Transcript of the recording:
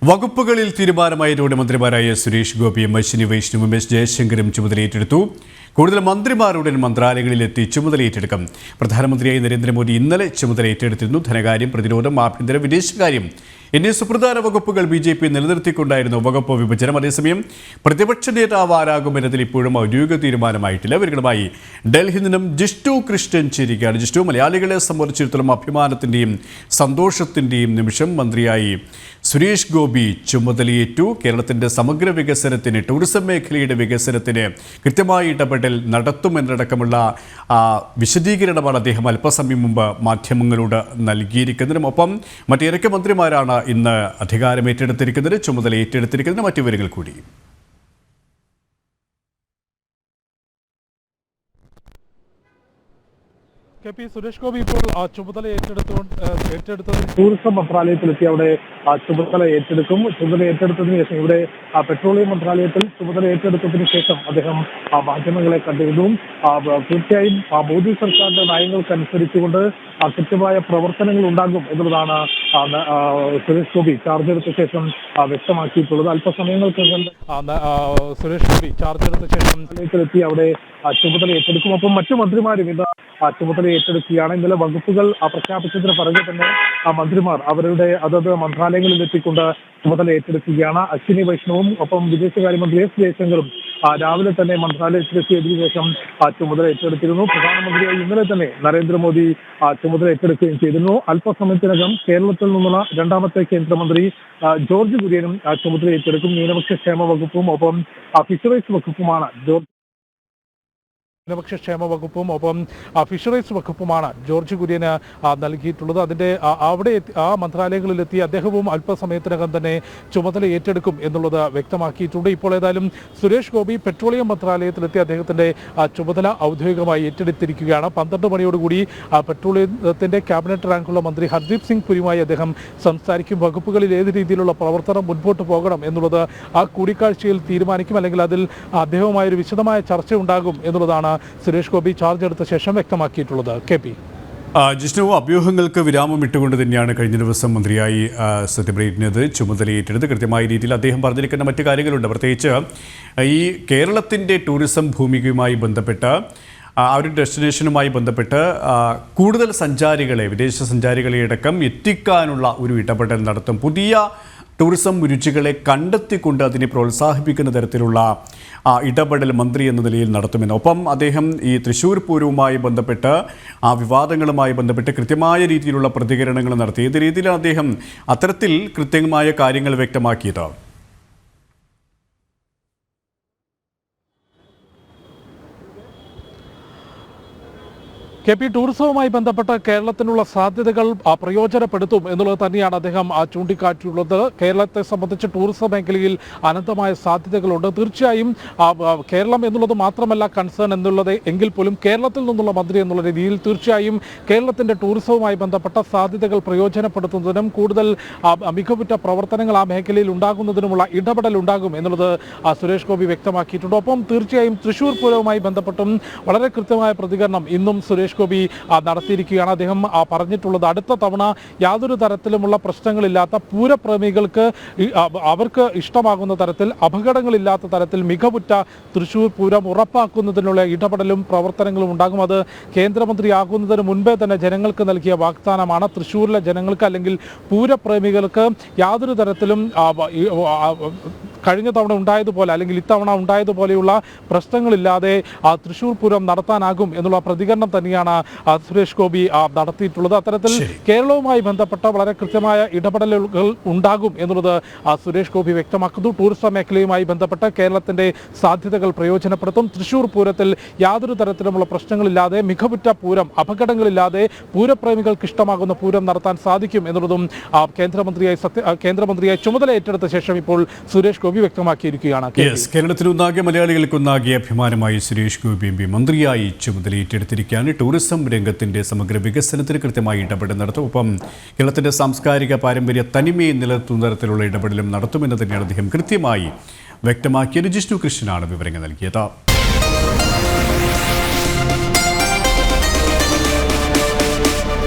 വകുപ്പുകളിൽ തീരുമാനമായതോടെ മന്ത്രിമാരായ സുരേഷ് ഗോപിയും അശ്വിനി വൈഷ്ണവും എസ് ജയശങ്കരും ചുമതലയേറ്റെടുത്തു. കൂടുതൽ മന്ത്രിമാരുടൻ മന്ത്രാലയങ്ങളിലെത്തി ചുമതലയേറ്റെടുക്കും. പ്രധാനമന്ത്രിയായി നരേന്ദ്രമോദി ഇന്നലെ ചുമതലയേറ്റെടുത്തിരുന്നു. ധനകാര്യം, പ്രതിരോധം, ആഭ്യന്തര, വിദേശകാര്യം എന്നീ സുപ്രധാന വകുപ്പുകൾ BJP നിലനിർത്തിക്കൊണ്ടായിരുന്നു വകുപ്പ് വിഭജനം. അതേസമയം പ്രതിപക്ഷ നേതാവ് ആരാകുമെന്നതിൽ ഇപ്പോഴും ഔദ്യോഗിക തീരുമാനമായിട്ടില്ല. ഇവരുമായി ഡൽഹിയിൽ നിന്നും ജിഷ്ണു കൃഷ്ണൻ ചേരുകയാണ്. ജിഷ്ണു, മലയാളികളെ സംബന്ധിച്ചിടത്തോളം അഭിമാനത്തിൻ്റെയും സന്തോഷത്തിൻ്റെയും നിമിഷം. മന്ത്രിയായി സുരേഷ് ഗോപി ചുമതലയേറ്റു. കേരളത്തിൻ്റെ സമഗ്ര വികസനത്തിന്, ടൂറിസം മേഖലയുടെ വികസനത്തിന് കൃത്യമായി ഇടപെടൽ നടത്തുമെന്നടക്കമുള്ള വിശദീകരണമാണ് അദ്ദേഹം അല്പസമയം മുമ്പ് മാധ്യമങ്ങളോട് നൽകിയിരിക്കുന്നതിനും ഒപ്പം മറ്റേതൊക്കെ മന്ത്രിമാരാണ് ഇന്ന് അധികാരം ഏറ്റെടുത്തിരിക്കുന്നത്, ചുമതല ഏറ്റെടുത്തിരിക്കുന്നതിന് മറ്റു വിവരങ്ങൾ കൂടി. KP സുരേഷ് ഗോപി ഇപ്പോൾ ചുമതല ഏറ്റെടുത്തത് ടൂറിസം മന്ത്രാലയത്തിലെത്തി അവിടെ ചുമതല ഏറ്റെടുക്കും. ചുമതല ഏറ്റെടുത്തതിന് ശേഷം ഇവിടെ പെട്രോളിയം മന്ത്രാലയത്തിൽ ചുമതല ഏറ്റെടുത്തതിന് ശേഷം അദ്ദേഹം മാധ്യമങ്ങളെ കണ്ടിരുന്നു. തീർച്ചയായും മോദി സർക്കാരിന്റെ നയങ്ങൾക്കനുസരിച്ചുകൊണ്ട് കൃത്യമായ പ്രവർത്തനങ്ങൾ ഉണ്ടാകും എന്നുള്ളതാണ് സുരേഷ് ഗോപി ചാർജ് എടുത്ത ശേഷം വ്യക്തമാക്കിയിട്ടുള്ളത്. അല്പസമയങ്ങൾക്കകം സുരേഷ് ഗോപി ചാർജ് എടുത്ത ശേഷം എത്തി അവിടെ ചുമതല ഏറ്റെടുക്കും. ഒപ്പം മറ്റു മന്ത്രിമാരും ഇന്ന് ചുമതല ഏറ്റെടുക്കുകയാണ്. ഇന്നലെ വകുപ്പുകൾ പ്രഖ്യാപിച്ചതിന് പുറകെ തന്നെ മന്ത്രിമാർ അവരുടെ അതത് മന്ത്രാലയങ്ങളിൽ എത്തിക്കൊണ്ട് ചുമതല ഏറ്റെടുക്കുകയാണ്. അശ്വിനി വൈഷ്ണവും ഒപ്പം വിദേശകാര്യമന്ത്രി എസ് ജയശങ്കറും രാവിലെ തന്നെ മന്ത്രാലയത്തിലെത്തിയതിനു ശേഷം ചുമതല ഏറ്റെടുത്തിരുന്നു. പ്രധാനമന്ത്രിയായി ഇന്നലെ തന്നെ നരേന്ദ്രമോദി ചുമതല ഏറ്റെടുക്കുകയും ചെയ്തിരുന്നു. അല്പസമയത്തിനകം കേരളത്തിൽ നിന്നുള്ള രണ്ടാമത്തെ കേന്ദ്രമന്ത്രി ജോർജ് കുര്യനും ചുമതല ഏറ്റെടുക്കും. ന്യൂനപക്ഷ ക്ഷേമ വകുപ്പും ഒപ്പം ഫിഷറീസ് വകുപ്പുമാണ് ന്യൂനപക്ഷ ക്ഷേമ വകുപ്പും ഒപ്പം ഫിഷറീസ് വകുപ്പുമാണ് ജോർജ് കുര്യന് നൽകിയിട്ടുള്ളത്. അതിൻ്റെ അവിടെ ആ മന്ത്രാലയങ്ങളിലെത്തി അദ്ദേഹവും അല്പസമയത്തിനകം തന്നെ ചുമതല ഏറ്റെടുക്കും എന്നുള്ളത് വ്യക്തമാക്കിയിട്ടുണ്ട്. ഇപ്പോൾ ഏതായാലും സുരേഷ് ഗോപി പെട്രോളിയം മന്ത്രാലയത്തിലെത്തി അദ്ദേഹത്തിൻ്റെ ചുമതല ഔദ്യോഗികമായി ഏറ്റെടുത്തിരിക്കുകയാണ്. 12 മണിയോടുകൂടി പെട്രോളിയത്തിൻ്റെ ക്യാബിനറ്റ് റാങ്കുള്ള മന്ത്രി ഹർദീപ് സിംഗ് പുരിയുമായി അദ്ദേഹം സംസാരിക്കും. വകുപ്പുകളിൽ ഏത് രീതിയിലുള്ള പ്രവർത്തനം മുൻപോട്ട് പോകണം എന്നുള്ളത് ആ കൂടിക്കാഴ്ചയിൽ തീരുമാനിക്കും, അല്ലെങ്കിൽ അതിൽ അദ്ദേഹവുമായൊരു വിശദമായ ചർച്ച ഉണ്ടാകും എന്നുള്ളതാണ് സുരേഷ് ഗോപി ചാർജ് എടുത്ത ശേഷം വ്യക്തമാക്കിയിട്ടുള്ളത്. KP ജിഷ്ണു, അഭ്യൂഹങ്ങൾക്ക് വിരാമം ഇട്ടുകൊണ്ട് തന്നെയാണ് കഴിഞ്ഞ ദിവസം മന്ത്രിയായി സത്യപ്രതിജ്ഞത് ചുമതലയേറ്റെടുത്ത്. കൃത്യമായ രീതിയിൽ അദ്ദേഹം പറഞ്ഞിരിക്കുന്ന മറ്റു കാര്യങ്ങളുണ്ട്. പ്രത്യേകിച്ച് ഈ കേരളത്തിൻ്റെ ടൂറിസം ഭൂമികയുമായി ബന്ധപ്പെട്ട് ആ ഒരു ഡെസ്റ്റിനേഷനുമായി ബന്ധപ്പെട്ട് കൂടുതൽ സഞ്ചാരികളെ, വിദേശ സഞ്ചാരികളെ അടക്കം എത്തിക്കാനുള്ള ഒരു ഇടപെടൽ നടത്തും. പുതിയ ടൂറിസം രുചികളെ കണ്ടെത്തിക്കൊണ്ട് അതിനെ പ്രോത്സാഹിപ്പിക്കുന്ന തരത്തിലുള്ള ഇടപെടൽ മന്ത്രി എന്ന നിലയിൽ നടത്തുമെന്ന്. ഒപ്പം അദ്ദേഹം ഈ തൃശ്ശൂർ പൂരവുമായി ബന്ധപ്പെട്ട് ആ വിവാദങ്ങളുമായി ബന്ധപ്പെട്ട് കൃത്യമായ രീതിയിലുള്ള പ്രതികരണങ്ങൾ നടത്തി. ഏത് രീതിയിലാണ് അദ്ദേഹം അത്തരത്തിൽ കൃത്യമായ കാര്യങ്ങൾ വ്യക്തമാക്കിയത്? KP ടൂറിസവുമായി ബന്ധപ്പെട്ട കേരളത്തിനുള്ള സാധ്യതകൾ പ്രയോജനപ്പെടുത്തും എന്നുള്ളത് തന്നെയാണ് അദ്ദേഹം ചൂണ്ടിക്കാട്ടിയുള്ളത്. കേരളത്തെ സംബന്ധിച്ച് ടൂറിസം മേഖലയിൽ അനന്തമായ സാധ്യതകളുണ്ട്. തീർച്ചയായും കേരളം എന്നുള്ളത് മാത്രമല്ല കൺസേൺ എന്നുള്ളത് എങ്കിൽ പോലും കേരളത്തിൽ നിന്നുള്ള മന്ത്രി എന്നുള്ള രീതിയിൽ തീർച്ചയായും കേരളത്തിൻ്റെ ടൂറിസവുമായി ബന്ധപ്പെട്ട സാധ്യതകൾ പ്രയോജനപ്പെടുത്തുന്നതിനും കൂടുതൽ മികവുറ്റ പ്രവർത്തനങ്ങൾ ആ മേഖലയിൽ ഉണ്ടാകുന്നതിനുമുള്ള ഇടപെടൽ ഉണ്ടാകും എന്നുള്ളത് സുരേഷ് ഗോപി വ്യക്തമാക്കിയിട്ടുണ്ട്. ഒപ്പം തീർച്ചയായും തൃശ്ശൂർ പൂരവുമായി ബന്ധപ്പെട്ടും വളരെ കൃത്യമായ പ്രതികരണം ഇന്നും സുരേഷ് ഗോപി നടത്തിയിരിക്കുകയാണ്. അദ്ദേഹം പറഞ്ഞിട്ടുള്ളത് അടുത്ത തവണ യാതൊരു തരത്തിലുമുള്ള പ്രശ്നങ്ങളില്ലാത്ത പൂരപ്രേമികൾക്ക് അവർക്ക് ഇഷ്ടമാകുന്ന തരത്തിൽ, അപകടങ്ങളില്ലാത്ത തരത്തിൽ മികവുറ്റ തൃശ്ശൂർ പൂരം ഉറപ്പാക്കുന്നതിനുള്ള ഇടപെടലും പ്രവർത്തനങ്ങളും ഉണ്ടാകും. അത് കേന്ദ്രമന്ത്രിയാകുന്നതിന് മുൻപേ തന്നെ ജനങ്ങൾക്ക് നൽകിയ വാഗ്ദാനമാണ്. തൃശ്ശൂരിലെ ജനങ്ങൾക്ക് അല്ലെങ്കിൽ പൂരപ്രേമികൾക്ക് യാതൊരു തരത്തിലും കഴിഞ്ഞ തവണ ഉണ്ടായതുപോലെ അല്ലെങ്കിൽ ഇത്തവണ ഉണ്ടായതുപോലെയുള്ള പ്രശ്നങ്ങളില്ലാതെ തൃശ്ശൂർ പൂരം നടത്താനാകും എന്നുള്ള പ്രതികരണം തന്നെയാണ് സുരേഷ് ഗോപി നടത്തിയിട്ടുള്ളത്. അത്തരത്തിൽ കേരളവുമായി ബന്ധപ്പെട്ട വളരെ കൃത്യമായ ഇടപെടലുകൾ ഉണ്ടാകും എന്നുള്ളത് സുരേഷ് ഗോപി വ്യക്തമാക്കുന്നു. ടൂറിസം മേഖലയുമായി ബന്ധപ്പെട്ട് കേരളത്തിൻ്റെ സാധ്യതകൾ പ്രയോജനപ്പെടുത്തും. തൃശ്ശൂർ പൂരത്തിൽ യാതൊരു തരത്തിലുമുള്ള പ്രശ്നങ്ങളില്ലാതെ മികവുറ്റ പൂരം, അപകടങ്ങളില്ലാതെ പൂരപ്രേമികൾക്ക് ഇഷ്ടമാകുന്ന പൂരം നടത്താൻ സാധിക്കും എന്നുള്ളതും കേന്ദ്രമന്ത്രിയായി ചുമതല ഏറ്റെടുത്ത ശേഷം ഇപ്പോൾ സുരേഷ് ഗോപി വ്യക്തമാക്കിയിരിക്കുകയാണ്. കേരളത്തിലൊന്നാകെ, മലയാളികൾക്കൊന്നാകെ അഭിമാനമായി സുരേഷ് ഗോപി MP മന്ത്രിയായി ചുമതലയേറ്റെടുത്തിരിക്കുകയാണ്. ടൂറിസം രംഗത്തിൻ്റെ സമഗ്ര വികസനത്തിന് കൃത്യമായി ഇടപെടൽ നടത്തും. ഒപ്പം കേരളത്തിൻ്റെ സാംസ്കാരിക പാരമ്പര്യ തനിമയെ നിലനിർത്തുന്ന തരത്തിലുള്ള ഇടപെടലും നടത്തുമെന്ന് തന്നെയാണ് അദ്ദേഹം കൃത്യമായി വ്യക്തമാക്കിയത്. ജിഷ്ണു കൃഷ്ണനാണ് വിവരങ്ങൾ നൽകിയത്.